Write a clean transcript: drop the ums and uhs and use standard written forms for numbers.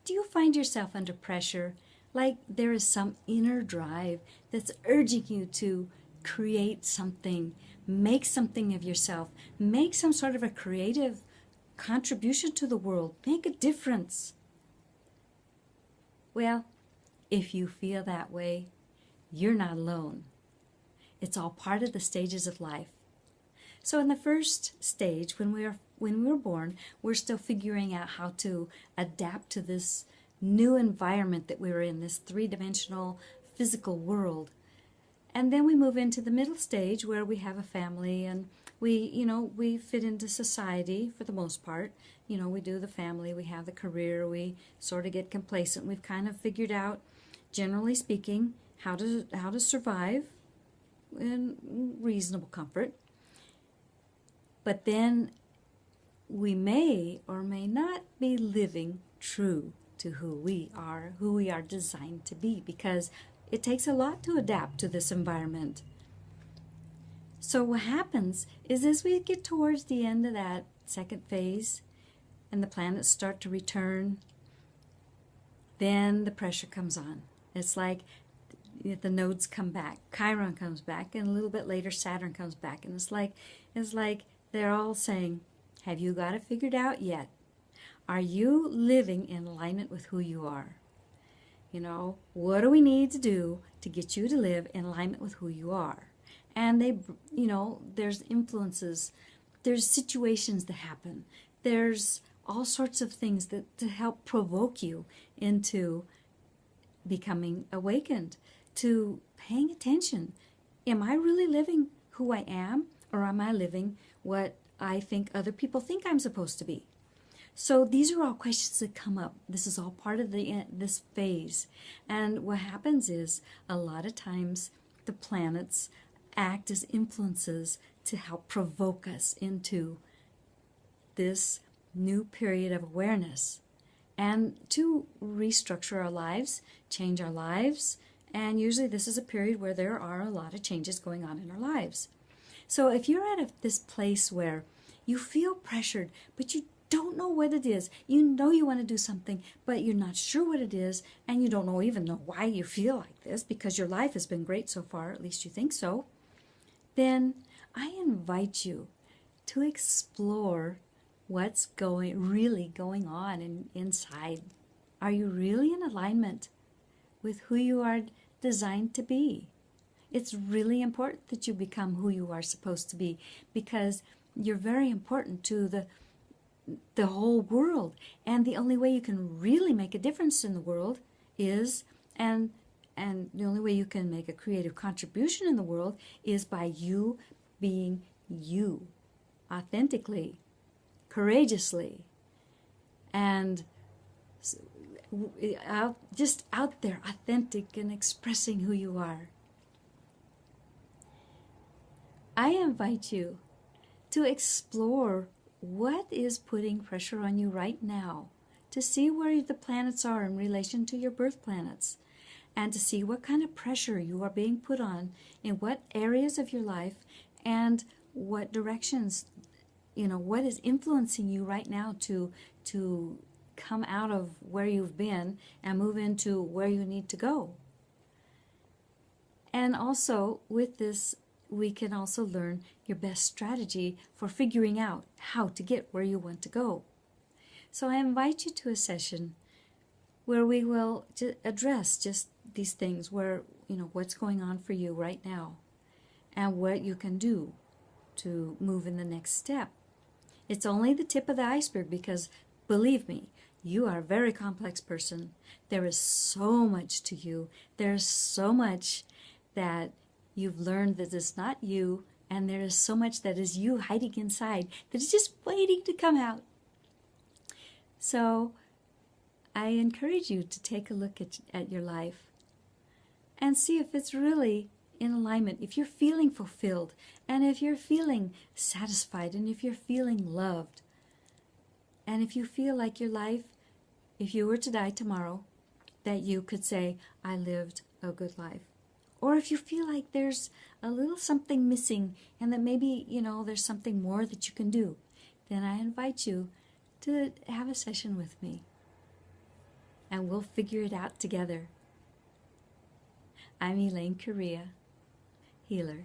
Do you find yourself under pressure, like there is some inner drive that's urging you to create something, make something of yourself, make some sort of a creative contribution to the world, make a difference? Well, if you feel that way, you're not alone. It's all part of the stages of life. So in the first stage, when we were born, we're still figuring out how to adapt to this new environment that we were in, this three-dimensional physical world. And then we move into the middle stage where we have a family and we fit into society for the most part. We do the family, we have the career, we sort of get complacent. We've kind of figured out, generally speaking, how to survive in reasonable comfort. But then we may or may not be living true to who we are designed to be, because it takes a lot to adapt to this environment. So what happens is, as we get towards the end of that second phase and the planets start to return, then the pressure comes on. It's like the nodes come back, Chiron comes back, and a little bit later Saturn comes back, and it's like they're all saying, have you got it figured out yet? Are you living in alignment with who you are? What do we need to do to get you to live in alignment with who you are? And there's influences, there's situations that happen, there's all sorts of things that to help provoke you into becoming awakened, to paying attention. Am I really living who I am, or am I living what I think other people think I'm supposed to be? So these are all questions that come up. This is all part of this phase. And what happens is, a lot of times the planets act as influences to help provoke us into this new period of awareness and to restructure our lives, change our lives. And usually this is a period where there are a lot of changes going on in our lives. So if you're at this place where you feel pressured, but you don't know what it is, you want to do something, but you're not sure what it is, and you don't even know why you feel like this, because your life has been great so far, at least you think so, then I invite you to explore what's really going on inside. Are you really in alignment with who you are designed to be? It's really important that you become who you are supposed to be, because you're very important to the whole world. And the only way you can really make a difference in the world is, and the only way you can make a creative contribution in the world is by you being you, authentically, courageously, and just out there, authentic and expressing who you are. I invite you to explore what is putting pressure on you right now, to see where the planets are in relation to your birth planets, and to see what kind of pressure you are being put on in what areas of your life and what directions, what is influencing you right now to come out of where you've been and move into where you need to go. And also with this, we can also learn your best strategy for figuring out how to get where you want to go. So I invite you to a session where we will address just these things, where, what's going on for you right now and what you can do to move in the next step. It's only the tip of the iceberg, because believe me, you are a very complex person. There is so much to you. There's so much that you've learned that is not you, and there is so much that is you hiding inside that is just waiting to come out. So I encourage you to take a look at your life and see if it's really in alignment, if you're feeling fulfilled, and if you're feeling satisfied, and if you're feeling loved. And if you feel like your life, if you were to die tomorrow, that you could say, I lived a good life. Or if you feel like there's a little something missing, and that maybe, there's something more that you can do, then I invite you to have a session with me. and we'll figure it out together. I'm Elaine Correa, healer.